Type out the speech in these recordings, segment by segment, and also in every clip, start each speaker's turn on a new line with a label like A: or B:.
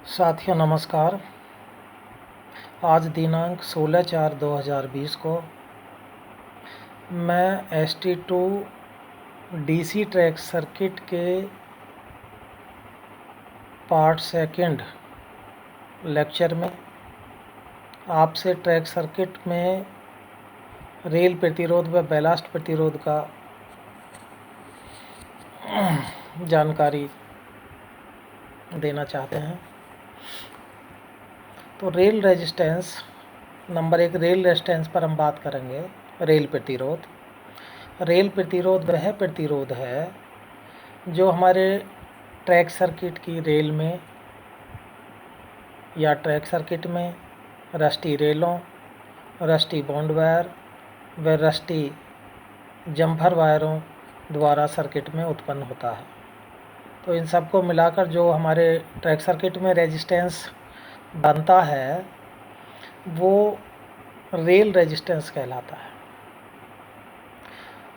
A: साथियों नमस्कार। आज दिनांक 16/4/2020 को मैं ST2 DC ट्रैक सर्किट के पार्ट सेकंड लेक्चर में आपसे ट्रैक सर्किट में रेल प्रतिरोध व बैलास्ट प्रतिरोध का जानकारी देना चाहते हैं। तो rail resistance number 1, rail resistance पर हम बात करेंगे। रेल प्रतिरोध वह प्रतिरोध है जो हमारे ट्रैक सर्किट की रेल में या ट्रैक सर्किट में रस्टी रेलों, रस्टी बॉन्ड वायर व रस्टी जम्फर वायरों द्वारा सर्किट में उत्पन्न होता है। तो इन सबको मिलाकर जो हमारे ट्रैक सर्किट में रेजिस्टेंस बनता है वो रेल रेजिस्टेंस कहलाता है।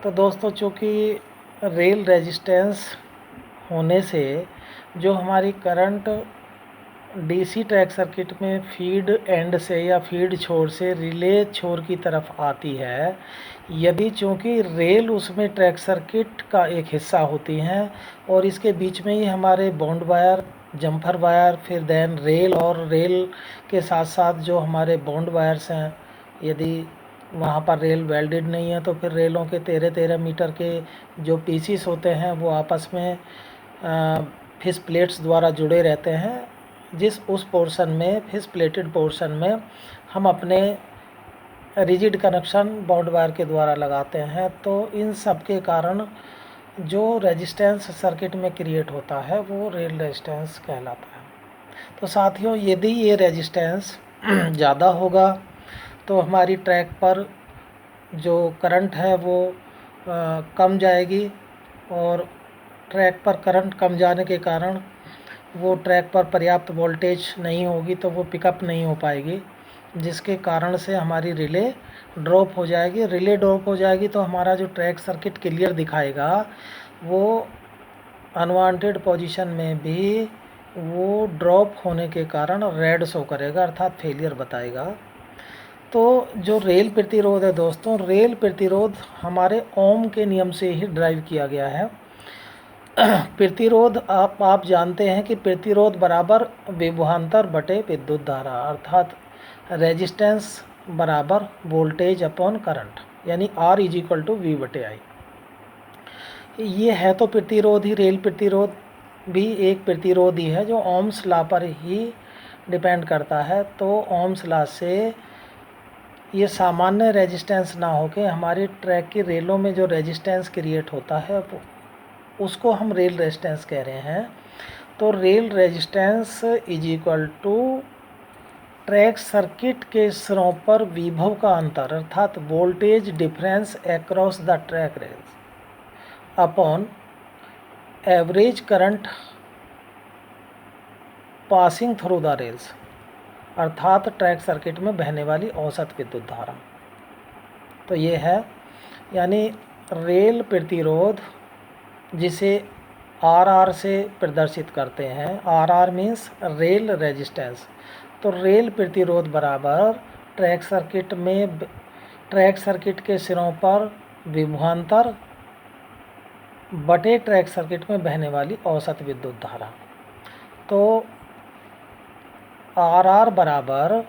A: तो दोस्तों, चूँकि रेल रेजिस्टेंस होने से जो हमारी करंट DC ट्रैक सर्किट में फीड एंड से या फीड छोर से रिले छोर की तरफ आती है, यदि चूँकि रेल उसमें ट्रैक सर्किट का एक हिस्सा होती हैं और इसके बीच में ही हमारे बॉन्ड वायर, जम्फर वायर, फिर देन रेल, और रेल के साथ साथ जो हमारे बॉन्ड वायर्स हैं, यदि वहाँ पर रेल वेल्डेड नहीं है तो फिर रेलों के 13-13 मीटर के जो पीसीस होते हैं वो आपस में फिश प्लेट्स द्वारा जुड़े रहते हैं। उस पोर्शन में, फिश प्लेटेड पोर्शन में हम अपने रिजिड कनेक्शन बॉन्ड वायर के द्वारा लगाते हैं। तो इन सब के कारण जो रेजिस्टेंस सर्किट में क्रिएट होता है वो रेल रेजिस्टेंस कहलाता है। तो साथियों, यदि ये रेजिस्टेंस ज़्यादा होगा तो हमारी ट्रैक पर जो करंट है वो कम जाएगी, और ट्रैक पर करंट कम जाने के कारण वो ट्रैक पर पर्याप्त वोल्टेज नहीं होगी तो वो पिकअप नहीं हो पाएगी, जिसके कारण से हमारी रिले ड्रॉप हो जाएगी। रिले ड्रॉप हो जाएगी तो हमारा जो ट्रैक सर्किट क्लियर दिखाएगा वो अनवांटेड पोजीशन में भी वो ड्रॉप होने के कारण रेड शो करेगा, अर्थात फेलियर बताएगा। तो जो रेल प्रतिरोध है दोस्तों, रेल प्रतिरोध हमारे ओम के नियम से ही ड्राइव किया गया है। प्रतिरोध आप जानते हैं कि प्रतिरोध बराबर विभवांतर बटे विद्युत धारा, अर्थात रेजिस्टेंस बराबर वोल्टेज अपॉन करंट, यानी R = V/I। ये है तो प्रतिरोध ही। रेल प्रतिरोध भी एक प्रतिरोध ही है जो ओम्स लॉ पर ही डिपेंड करता है। तो ओम्स लॉ से ये सामान्य रेजिस्टेंस ना होके हमारी ट्रैक की रेलों में जो रेजिस्टेंस क्रिएट होता है उसको हम रेल रेजिस्टेंस कह रहे हैं। तो रेल रेजिस्टेंस = ट्रैक सर्किट के सिरों पर विभव का अंतर, अर्थात voltage difference across the track rails upon average current passing through the rails, अर्थात ट्रैक सर्किट में बहने वाली औसत विद्युत धारा। तो ये है, यानी रेल प्रतिरोध जिसे RR से प्रदर्शित करते हैं। RR means rail resistance. तो रेल प्रतिरोध बराबर ट्रैक सर्किट के सिरों पर विभवांतर बटे ट्रैक सर्किट में बहने वाली औसत विद्युत धारा। तो RR बराबर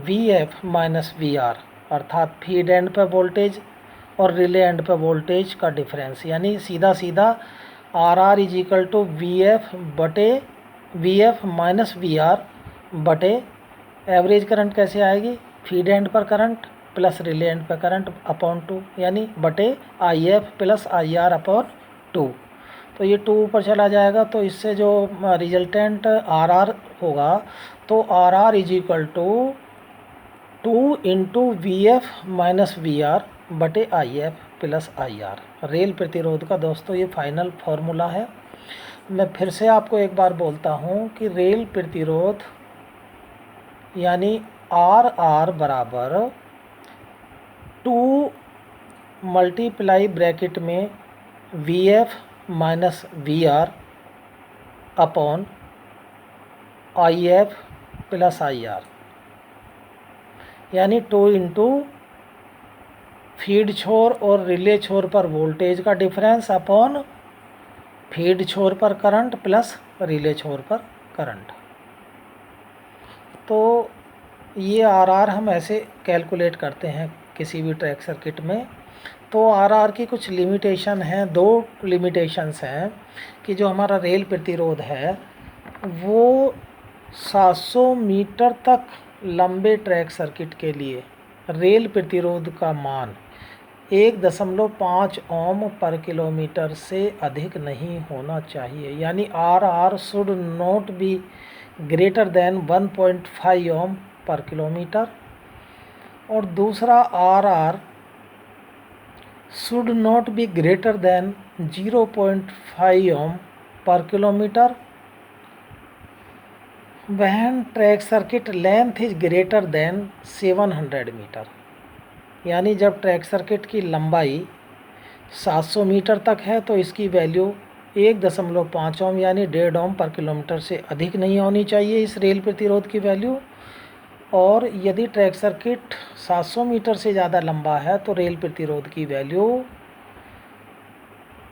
A: VF - VR, अर्थात फीड एंड पर वोल्टेज और रिले एंड पर वोल्टेज का डिफरेंस, यानी सीधा सीधा RR = VF - VR बटे एवरेज करंट कैसे आएगी, फीड एंड पर करंट प्लस रिले एंड पर करंट अपॉन 2, यानी बटे IF + IR अपॉन 2। तो ये 2 ऊपर चला जाएगा, तो इससे जो रिजल्टेंट RR होगा तो RR = 2 × VF - VR बटे IF + IR। रेल प्रतिरोध का दोस्तों ये फाइनल फॉर्मूला है। मैं फिर से आपको एक बार बोलता हूँ कि रेल प्रतिरोध यानी RR बराबर 2 मल्टीप्लाई ब्रैकेट में VF - VR upon IF plus IR, यानी 2 इंटू फीड छोर और रिले छोर पर वोल्टेज का डिफरेंस अपॉन फीड छोर पर करंट प्लस रिले छोर पर करंट। तो ये RR हम ऐसे कैलकुलेट करते हैं किसी भी ट्रैक सर्किट में। तो RR की कुछ लिमिटेशन हैं, 2 लिमिटेशंस हैं कि जो हमारा रेल प्रतिरोध है वो 700 मीटर तक लंबे ट्रैक सर्किट के लिए रेल प्रतिरोध का मान 1.5 ओम पर किलोमीटर से अधिक नहीं होना चाहिए, यानी RR should not be greater than 1.5 ohm per kilometre. और दूसरा RR should not be greater than 0.5 ohm per kilometre when track circuit length is greater than 700 metre, यानी जब ट्रैक सर्किट की लंबाई 700 मीटर तक है तो इसकी वैल्यू 1.5 ओम यानी 1.5 ओम पर किलोमीटर से अधिक नहीं होनी चाहिए इस रेल प्रतिरोध की वैल्यू। और यदि ट्रैक सर्किट 700 मीटर से ज़्यादा लंबा है तो रेल प्रतिरोध की वैल्यू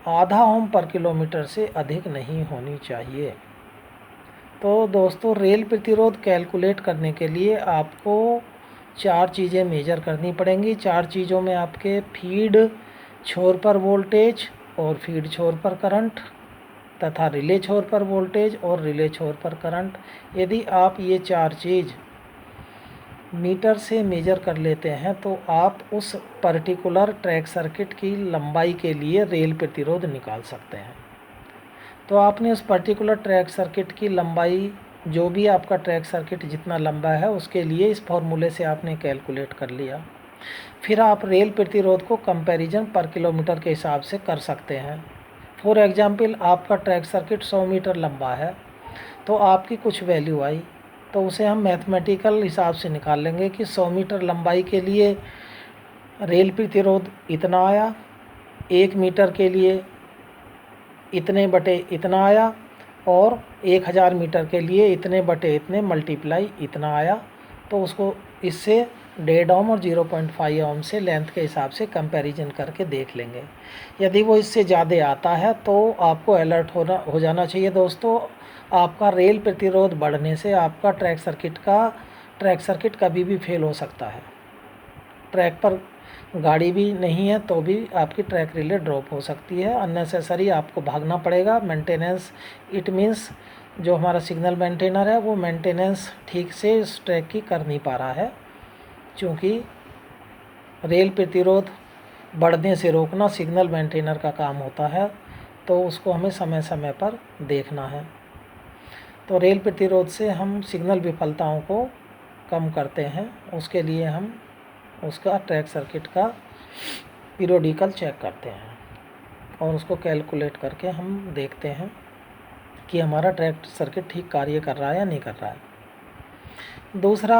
A: 0.5 ओम पर किलोमीटर से अधिक नहीं होनी चाहिए। तो दोस्तों, रेल प्रतिरोध कैलकुलेट करने के लिए आपको 4 चीज़ें मेजर करनी पड़ेंगी। 4 चीज़ों में आपके फीड छोर पर वोल्टेज और फीड छोर पर करंट तथा रिले छोर पर वोल्टेज और रिले छोर पर करंट। यदि आप ये 4 चीज़ मीटर से मेजर कर लेते हैं तो आप उस पर्टिकुलर ट्रैक सर्किट की लंबाई के लिए रेल प्रतिरोध निकाल सकते हैं। तो आपने उस पर्टिकुलर ट्रैक सर्किट की लंबाई, जो भी आपका ट्रैक सर्किट जितना लंबा है उसके लिए इस फॉर्मूले से आपने कैलकुलेट कर लिया। फिर आप रेल प्रतिरोध को कंपैरिजन पर किलोमीटर के हिसाब से कर सकते हैं। फॉर एग्जांपल, आपका ट्रैक सर्किट 100 मीटर लंबा है तो आपकी कुछ वैल्यू आई, तो उसे हम मैथमेटिकल हिसाब से निकाल लेंगे कि 100 मीटर लंबाई के लिए रेल प्रतिरोध इतना आया, 1 मीटर के लिए इतने बटे इतना आया और 1000 मीटर के लिए इतने बटे इतने मल्टीप्लाई इतना आया। तो उसको इससे 1.5 ओम और 0.5 ओम से लेंथ के हिसाब से कंपैरिजन करके देख लेंगे। यदि वो इससे ज़्यादा आता है तो आपको अलर्ट हो जाना चाहिए दोस्तों। आपका रेल प्रतिरोध बढ़ने से आपका ट्रैक सर्किट कभी भी फेल हो सकता है। ट्रैक पर गाड़ी भी नहीं है तो भी आपकी ट्रैक रिले ड्रॉप हो सकती है, अननेसेसरी आपको भागना पड़ेगा। मेंटेनेंस, इट मीन्स जो हमारा सिग्नल मेंटेनर है वो मेंटेनेंस ठीक से इस ट्रैक की कर नहीं पा रहा है, क्योंकि रेल प्रतिरोध बढ़ने से रोकना सिग्नल मेंटेनर का काम होता है, तो उसको हमें समय समय पर देखना है। तो रेल प्रतिरोध से हम सिग्नल विफलताओं को कम करते हैं, उसके लिए हम उसका ट्रैक सर्किट का पीरियोडिकल चेक करते हैं और उसको कैलकुलेट करके हम देखते हैं कि हमारा ट्रैक सर्किट ठीक कार्य कर रहा है या नहीं कर रहा है। दूसरा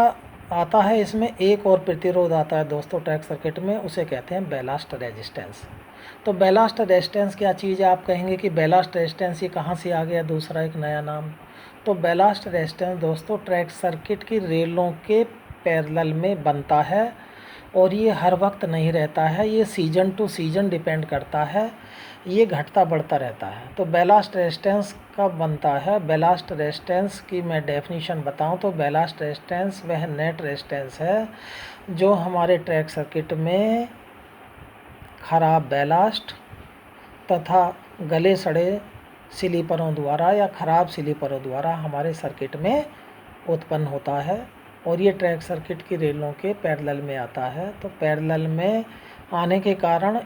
A: आता है, इसमें एक और प्रतिरोध आता है दोस्तों ट्रैक सर्किट में, उसे कहते हैं बैलास्ट रेजिस्टेंस। तो बैलास्ट रेजिस्टेंस क्या चीज़ है? आप कहेंगे कि बैलास्ट रेजिस्टेंस ये कहाँ से आ गया दूसरा एक नया नाम। तो बैलास्ट रेजिस्टेंस दोस्तों ट्रैक सर्किट की रेलों के पैरेलल में बनता है और ये हर वक्त नहीं रहता है, ये सीजन टू सीजन डिपेंड करता है, ये घटता बढ़ता रहता है। तो बैलास्ट रेजिस्टेंस कब बनता है? बैलास्ट रेजिस्टेंस की मैं डेफिनेशन बताऊं तो बैलास्ट रेजिस्टेंस वह नेट रेजिस्टेंस है जो हमारे ट्रैक सर्किट में खराब बैलास्ट तथा गले सड़े स्लीपरों द्वारा या ख़राब स्लीपरों द्वारा हमारे सर्किट में उत्पन्न होता है और ये ट्रैक सर्किट की रेलों के पैरेलल में आता है। तो पैरेलल में आने के कारण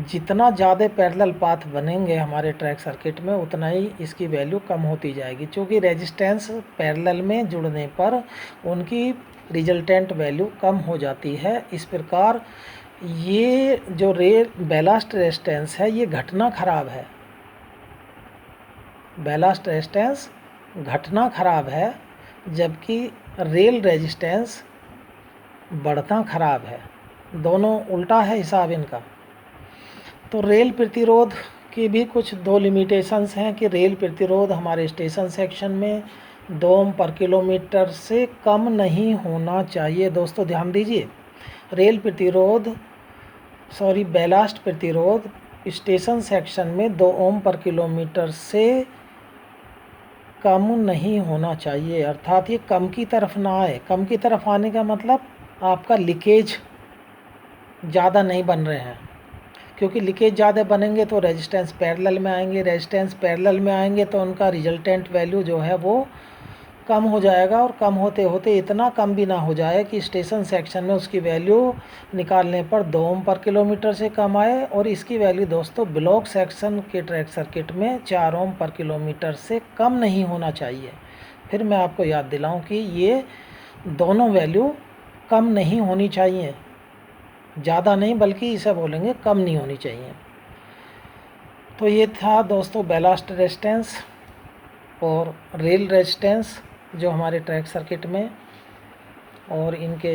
A: जितना ज़्यादा पैरेलल पाथ बनेंगे हमारे ट्रैक सर्किट में उतना ही इसकी वैल्यू कम होती जाएगी, क्योंकि रेजिस्टेंस पैरेलल में जुड़ने पर उनकी रिजल्टेंट वैल्यू कम हो जाती है। इस प्रकार ये जो बैलास्ट रेजिस्टेंस है ये घटना खराब है, बैलास्ट रेजिस्टेंस घटना खराब है, जबकि रेल रेजिस्टेंस बढ़ना खराब है। दोनों उल्टा है हिसाब इनका। तो रेल प्रतिरोध की भी कुछ 2 लिमिटेशंस हैं कि रेल प्रतिरोध हमारे स्टेशन सेक्शन में 2 ओम पर किलोमीटर से कम नहीं होना चाहिए। दोस्तों ध्यान दीजिए, रेल प्रतिरोध बैलास्ट प्रतिरोध स्टेशन सेक्शन में 2 ओम पर किलोमीटर से कम नहीं होना चाहिए, अर्थात ये कम की तरफ ना आए। कम की तरफ आने का मतलब आपका लीकेज ज़्यादा नहीं बन रहे हैं, क्योंकि लीकेज ज़्यादा बनेंगे तो रेजिस्टेंस पैरेलल में आएंगे, रेजिस्टेंस पैरेलल में आएंगे तो उनका रिजल्टेंट वैल्यू जो है वो कम हो जाएगा, और कम होते होते इतना कम भी ना हो जाए कि स्टेशन सेक्शन में उसकी वैल्यू निकालने पर 2 ओम पर किलोमीटर से कम आए, और इसकी वैल्यू दोस्तों ब्लॉक सेक्शन के ट्रैक सर्किट में 4 ओम पर किलोमीटर से कम नहीं होना चाहिए। फिर मैं आपको याद दिलाऊं कि ये दोनों वैल्यू कम नहीं होनी चाहिए, ज़्यादा नहीं बल्कि इसे बोलेंगे कम नहीं होनी चाहिए। तो ये था दोस्तों बैलास्ट रेजिस्टेंस और रेल रेजिस्टेंस जो हमारे ट्रैक सर्किट में, और इनके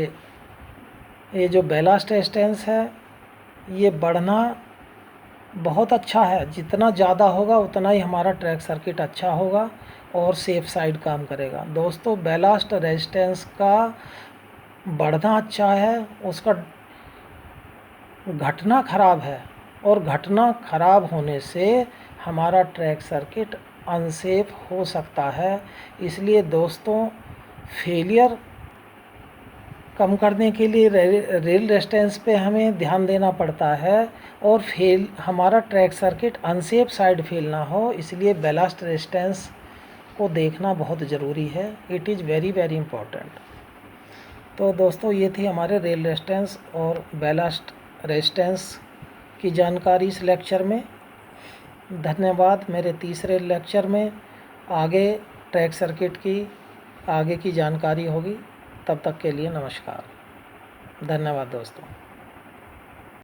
A: ये जो बैलास्ट रेजिस्टेंस है ये बढ़ना बहुत अच्छा है, जितना ज़्यादा होगा उतना ही हमारा ट्रैक सर्किट अच्छा होगा और सेफ साइड काम करेगा। दोस्तों बैलास्ट रेजिस्टेंस का बढ़ना अच्छा है, उसका घटना ख़राब है, और घटना ख़राब होने से हमारा ट्रैक सर्किट अनसेफ हो सकता है। इसलिए दोस्तों फेलियर कम करने के लिए रेल रेजिस्टेंस पे हमें ध्यान देना पड़ता है, और हमारा track circuit unsafe side fail ना हो, इसलिए बैलास्ट रेजिस्टेंस को देखना बहुत ज़रूरी है। It is very very important. तो दोस्तों ये थी हमारे रेल रेजिस्टेंस और बैलास्ट रेजिस्टेंस की जानकारी इस लेक्चर में। धन्यवाद। मेरे तीसरे लेक्चर में आगे ट्रैक सर्किट की आगे की जानकारी होगी। तब तक के लिए नमस्कार। धन्यवाद दोस्तों।